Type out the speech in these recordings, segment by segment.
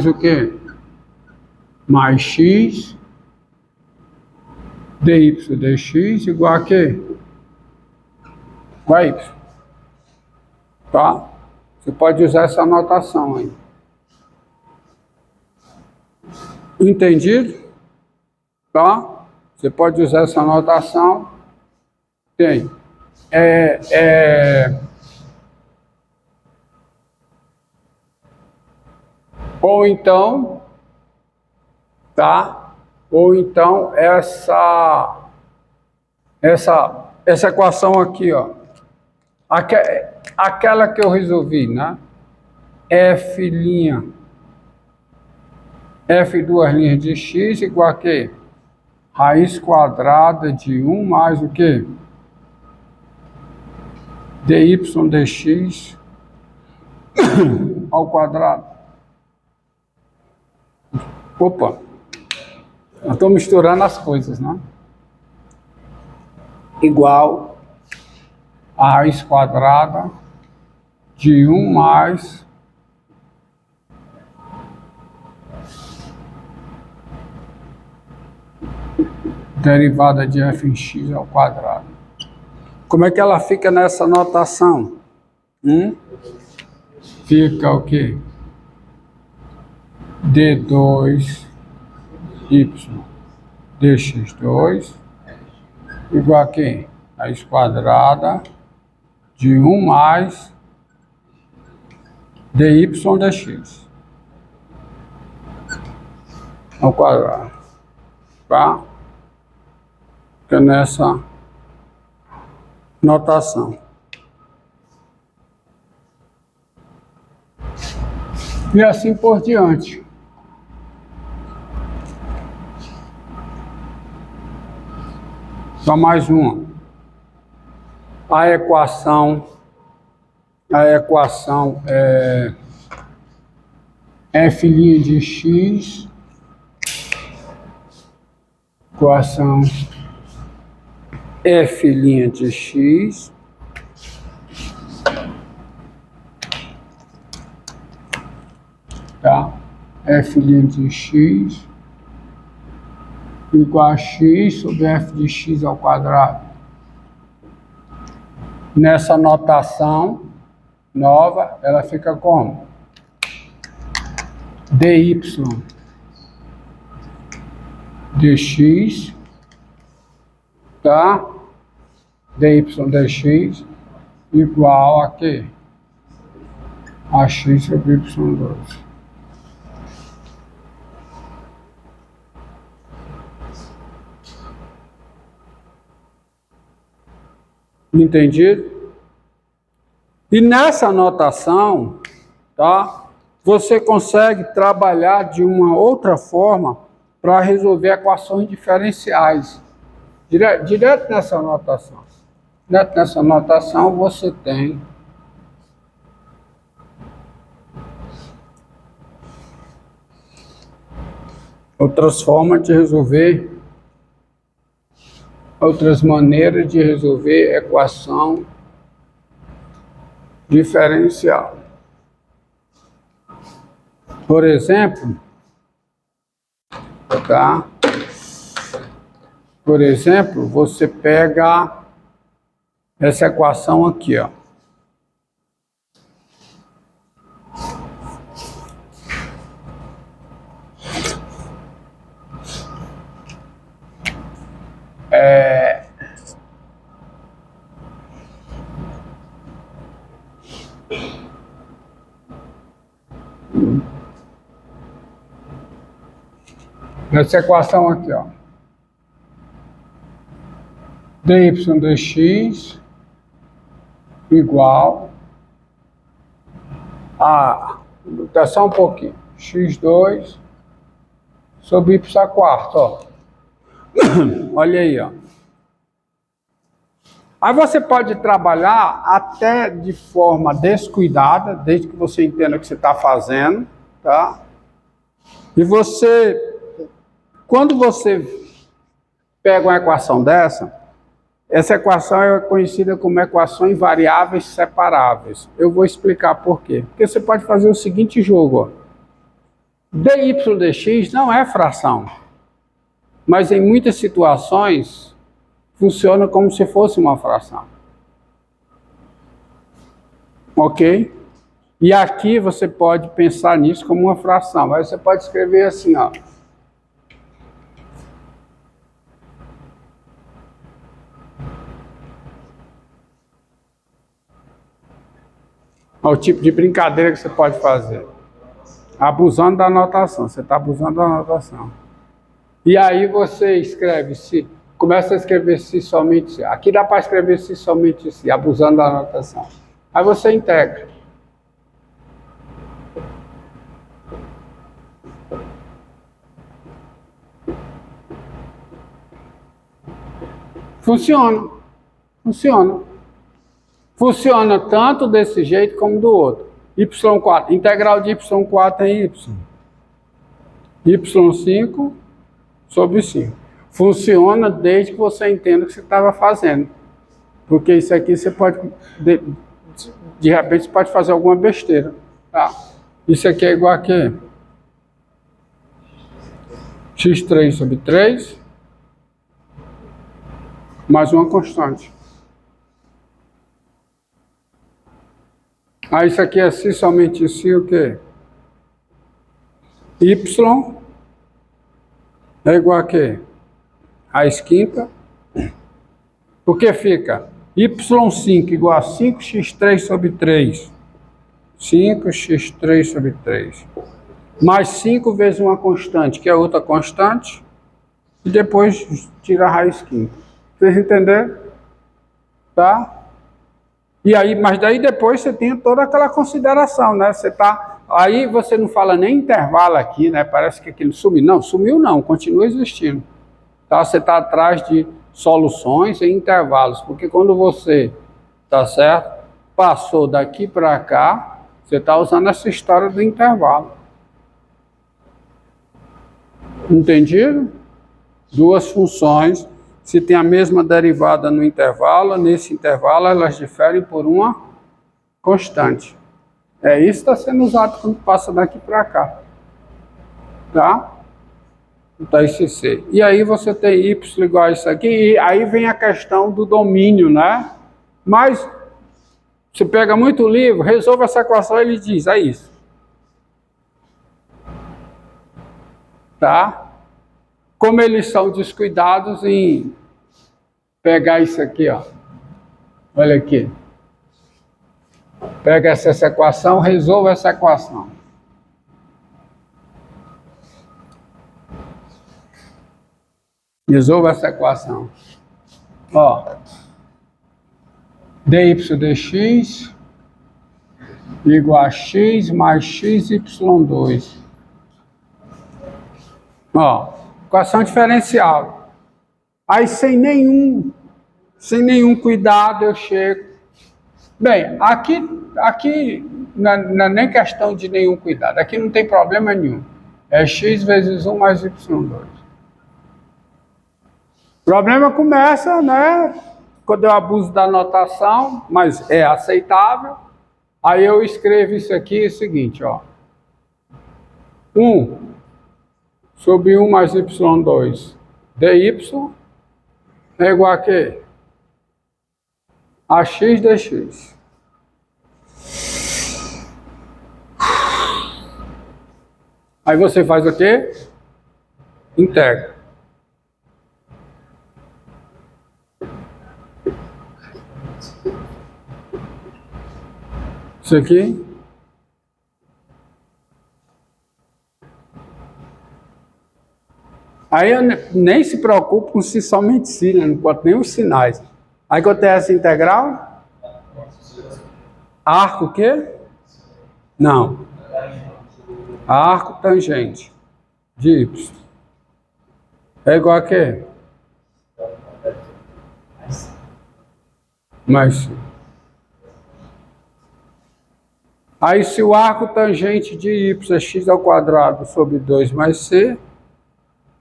o quê? Mais x dy dx igual a quê? Igual a y. Tá? Você pode usar essa anotação aí. Entendido? Tá? Você pode usar essa anotação. Tem. Ou então, tá? Ou então essa equação aqui, ó. Aquela que eu resolvi, né? F duas linhas de x igual a quê? Raiz quadrada de 1 mais o quê? dy dx ao quadrado. Opa, eu estou misturando as coisas, né? Igual a raiz quadrada de 1 mais derivada de f em x ao quadrado. Como é que ela fica nessa notação? Fica o quê? d2 y dx2 igual a quê? Raiz quadrada de 1 mais dy dx ao quadrado. Tá? Fica nessa notação. E assim por diante. Só mais uma. A equação é f' de x, equação f' de x tá? F' de x igual a x sobre f de x ao quadrado. Nessa notação nova, ela fica como? dy dx, tá? dy dx igual a quê? A x sobre y2. Entendido? E nessa anotação, tá? Você consegue trabalhar de uma outra forma para resolver equações diferenciais. Direto nessa anotação. Direto nessa anotação você tem outras formas de resolver, outras maneiras de resolver equação diferencial. Por exemplo, tá? Por exemplo, você pega essa equação aqui, ó. Essa equação aqui, ó. dy dx igual a, tá só um pouquinho, x2 sobre y a quarto, ó. Olha aí, ó. Aí você pode trabalhar até de forma descuidada, desde que você entenda o que você está fazendo, tá? E você, quando você pega uma equação dessa, essa equação é conhecida como equação em variáveis separáveis. Eu vou explicar por quê. Porque você pode fazer o seguinte jogo, ó. dy dx não é fração, mas em muitas situações funciona como se fosse uma fração. Ok? E aqui você pode pensar nisso como uma fração. Aí você pode escrever assim, ó. É o tipo de brincadeira que você pode fazer. Abusando da anotação. Você está abusando da anotação. E aí você escreve se. Começa a escrever se somente se. Aqui dá para escrever se somente se, abusando da anotação. Aí você integra. Funciona. Funciona. Funciona tanto desse jeito como do outro. Y4. Integral de Y4 é Y. Y5 sobre 5. Funciona desde que você entenda o que você estava fazendo. Porque isso aqui você pode, de repente, você pode fazer alguma besteira. Tá? Isso aqui é igual a quê? x3 sobre 3, mais uma constante. Aí isso aqui é se somente se o quê? Y é igual a quê? Raiz quinta. Porque fica y5 igual a 5x3 sobre 3. 5x3 sobre 3. Mais 5 vezes uma constante, que é outra constante. E depois tira a raiz quinta. Vocês entenderam? Tá? E aí, mas daí depois você tem toda aquela consideração, né? Você tá, aí você não fala nem intervalo aqui, né? Parece que aquilo sumiu. Não, sumiu não, continua existindo. Tá? Você está atrás de soluções em intervalos, porque quando você, tá certo, passou daqui para cá, você está usando essa história do intervalo. Entendido? Duas funções, se tem a mesma derivada no intervalo, nesse intervalo elas diferem por uma constante. É isso que está sendo usado quando passa daqui para cá. Tá? Então, esse C. E aí você tem y igual a isso aqui, e aí vem a questão do domínio, né? Mas, você pega muito livro, resolve essa equação e ele diz, é isso. Tá? Como eles são descuidados em pegar isso aqui, ó. Olha aqui. Pega essa equação, resolva essa equação. Resolva essa equação. Ó. dy dx igual a x mais xy2. Ó. Equação diferencial. Aí sem nenhum cuidado eu chego. Bem, aqui não é nem questão de nenhum cuidado. Aqui não tem problema nenhum. É x vezes 1 mais y2. O problema começa, né, quando eu abuso da notação, mas é aceitável. Aí eu escrevo isso aqui, é o seguinte, ó. 1 sobre 1 mais y2 dy é igual a quê? A x dx. Aí você faz o quê? Integra. Isso aqui. Aí eu nem se preocupo com se somente si, né? Não boto nem os sinais. Aí que eu tenho essa integral. Arco o quê? Não. Arco tangente de y. É igual a quê? Mais. Aí se o arco tangente de y é x ao quadrado sobre 2 mais c,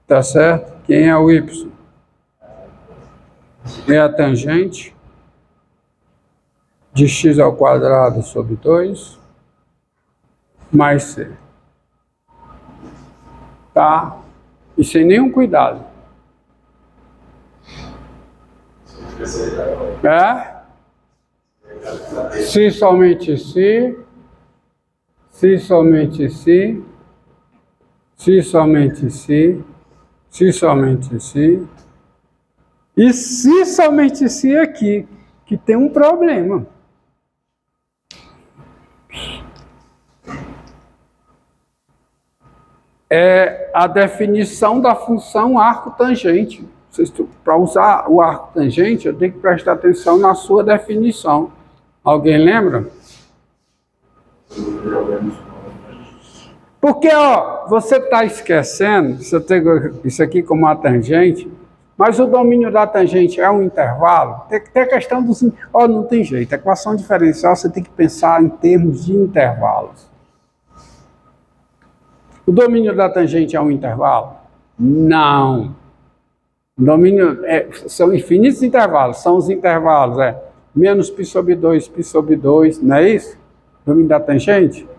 tá certo? Quem é o y? É a tangente de x ao quadrado sobre 2 mais c. tá? E sem nenhum cuidado. É? Se somente se somente se somente se somente se, e se somente se aqui, que tem um problema. É a definição da função arco tangente. Para usar o arco tangente, eu tenho que prestar atenção na sua definição. Alguém lembra? Porque, ó, você está esquecendo, você tem isso aqui como uma tangente, mas o domínio da tangente é um intervalo. Tem a questão dos... Ó, não tem jeito, a equação diferencial você tem que pensar em termos de intervalos. O domínio da tangente é um intervalo? Não. O domínio são infinitos intervalos, são os intervalos, menos π sobre 2, não é isso? O domínio da tangente?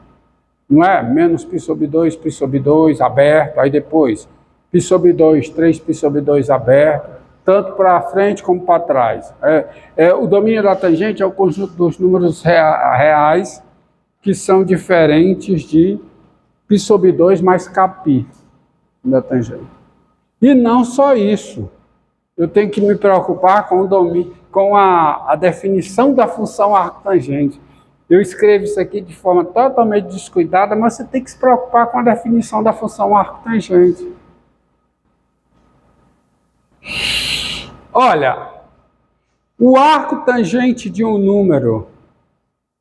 Não é? Menos π sobre 2, aberto, aí depois π sobre 2, 3π sobre 2 aberto, tanto para frente como para trás. O domínio da tangente é o conjunto dos números reais que são diferentes de π sobre 2 mais kπ da tangente. E não só isso, eu tenho que me preocupar com o domínio, com a definição da função arctangente. Eu escrevo isso aqui de forma totalmente descuidada, mas você tem que se preocupar com a definição da função arctangente. Olha, o arco tangente de um número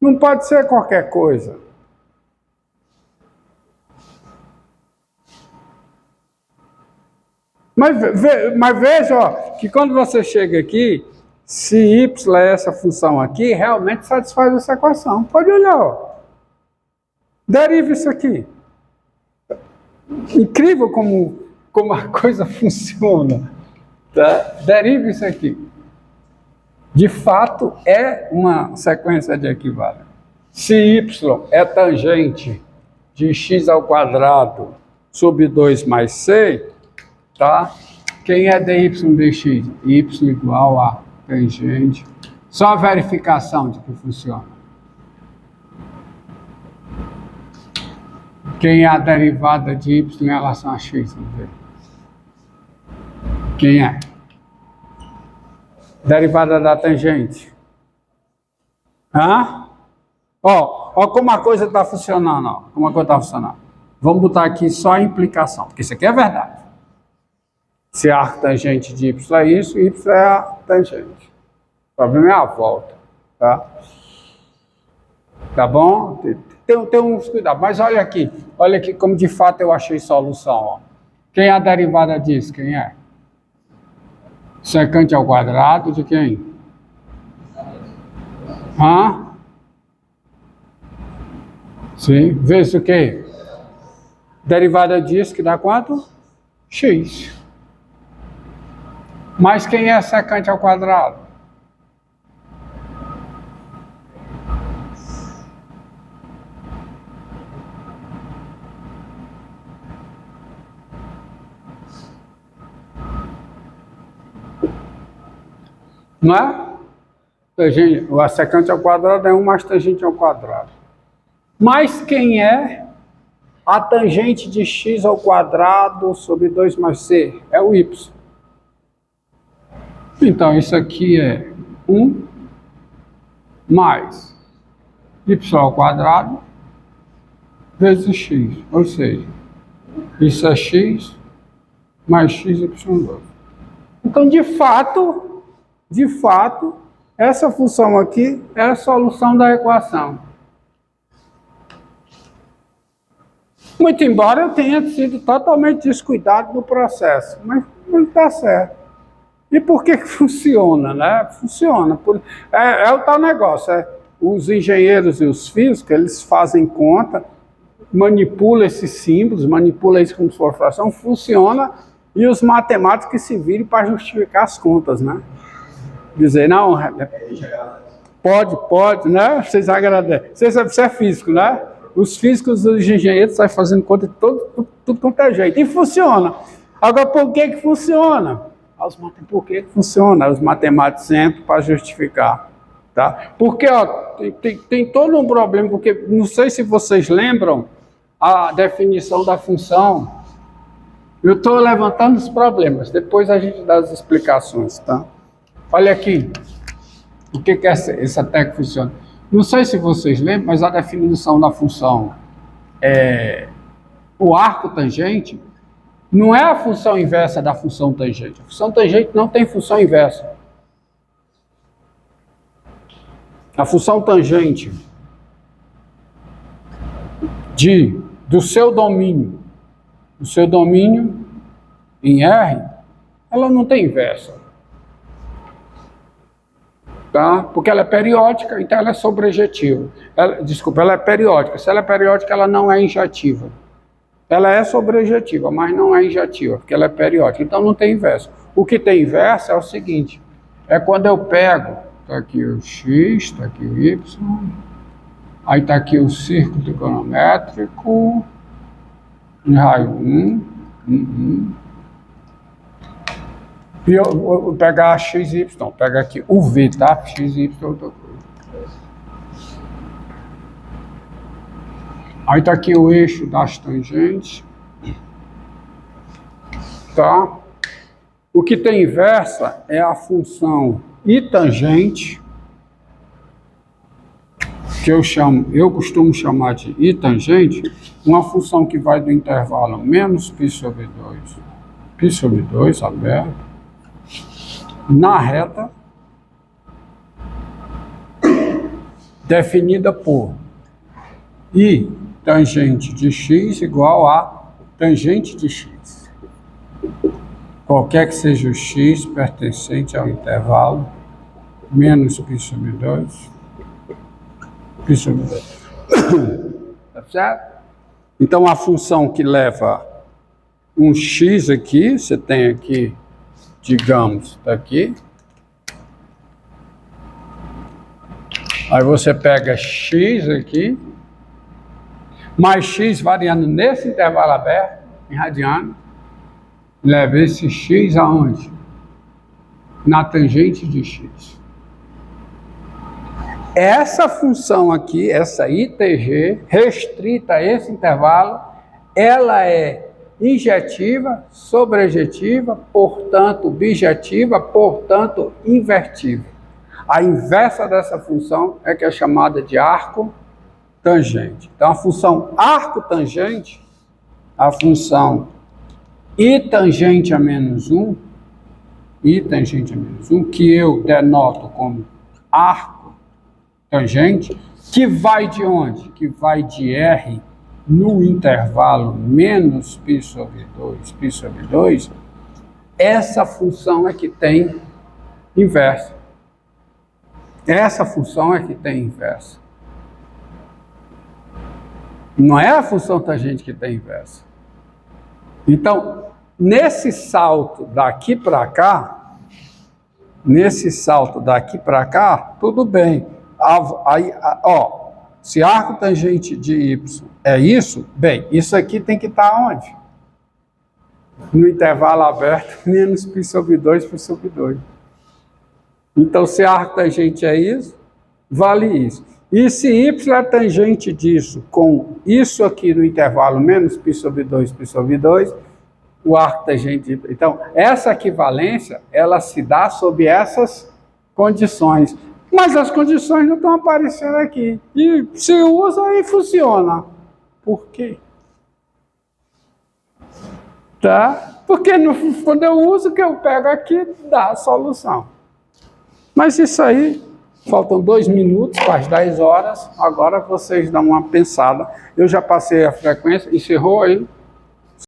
não pode ser qualquer coisa. Mas veja, ó, que quando você chega aqui, se y é essa função aqui, realmente satisfaz essa equação. Pode olhar, ó. Deriva isso aqui. Incrível como a coisa funciona. Tá? Deriva isso aqui. De fato, é uma sequência de equivalência. Se y é tangente de x ao quadrado sobre 2 mais c, tá? Quem é dy dx? Y igual a tangente. Só a verificação de que funciona. Quem é a derivada de y em relação a x? Vamos ver. Quem é? Derivada da tangente. Hã? Ó como a coisa está funcionando, ó. Como a coisa está funcionando. Vamos botar aqui só a implicação, porque isso aqui é verdade. Se a arctangente de y é isso, y é a tangente. O problema é a volta, tá? Tá bom? Tem uns cuidados, mas olha aqui como de fato eu achei solução, ó. Quem é a derivada disso? Quem é? Secante ao quadrado de quem? Hã? Sim, vezes o quê? Derivada disso que dá quanto? X. Mas quem é secante ao quadrado? Não é? A secante ao quadrado é 1 mais tangente ao quadrado. Mas quem é a tangente de x ao quadrado sobre 2 mais c? É o y. Então, isso aqui é 1 mais y ao quadrado vezes x. Ou seja, isso é x mais xy2. Então, de fato, essa função aqui é a solução da equação. Muito embora eu tenha sido totalmente descuidado no processo, mas não está certo. E por que funciona, né? Funciona. É o tal negócio, os engenheiros e os físicos, eles fazem conta, manipulam esses símbolos, manipulam isso como se for fração, funciona, e os matemáticos que se virem para justificar as contas, né? Dizer, não, pode, né? Vocês agradecem. Você é físico, né? os físicos e os engenheiros saem fazendo conta de tudo quanto é jeito. E funciona. Agora, por que funciona? Por que funciona? Os matemáticos entram para justificar. Tá? Porque ó, tem todo um problema, porque não sei se vocês lembram a definição da função. Eu estou levantando os problemas, depois a gente dá as explicações. Tá? Olha aqui, o que é essa técnica funciona? Não sei se vocês lembram, mas a definição da função o arco tangente não é a função inversa da função tangente. A função tangente não tem função inversa. A função tangente do seu domínio em R, ela não tem inversa. Tá? Porque ela é periódica, então ela é sobrejetiva. Ela é periódica. Se ela é periódica, ela não é injetiva. Ela é sobrejetiva, mas não é injetiva, porque ela é periódica. Então não tem inverso. O que tem inverso é o seguinte, é quando eu pego, está aqui o X, está aqui o Y, aí está aqui o círculo trigonométrico, raio 1, e eu vou pegar XY, pega aqui o V, tá? XY é outra coisa. Aí está aqui o eixo das tangentes, tá? O que tem inversa é a função I tangente, que eu costumo chamar de I tangente, uma função que vai do intervalo menos π sobre 2 aberto, na reta, definida por I tangente de x igual a tangente de x. Qualquer que seja o x pertencente ao intervalo menos π sobre 2, π sobre 2. Tá certo? Então, a função que leva um x aqui, você tem aqui, digamos, tá aqui. Aí você pega x aqui, mais x variando nesse intervalo aberto, em radiano, leva esse x aonde? Na tangente de x. Essa função aqui, essa ITG, restrita a esse intervalo, ela é injetiva, sobrejetiva, portanto bijetiva, portanto invertível. A inversa dessa função é que é chamada de arco tangente. Então, a função arco tangente, a função I tangente a menos 1, que eu denoto como arco tangente, que vai de onde? Que vai de R no intervalo menos π sobre 2, essa função é que tem inversa. Essa função é que tem inversa. Não é a função tangente que tem inversa. Então, nesse salto daqui para cá, tudo bem. Aí, ó, se arco tangente de y é isso, bem, isso aqui tem que estar onde? No intervalo aberto, menos π sobre 2, π sobre 2. Então, se arco tangente é isso, vale isso. E se y é tangente disso com isso aqui no intervalo menos π sobre 2, π sobre 2, o arco tangente... Então, essa equivalência, ela se dá sob essas condições. Mas as condições não estão aparecendo aqui. E se usa e funciona. Por quê? Tá? Porque quando eu uso, o que eu pego aqui dá a solução. Mas isso aí, faltam 2 minutos para as 10 horas. Agora vocês dão uma pensada. Eu já passei a frequência, encerrou aí.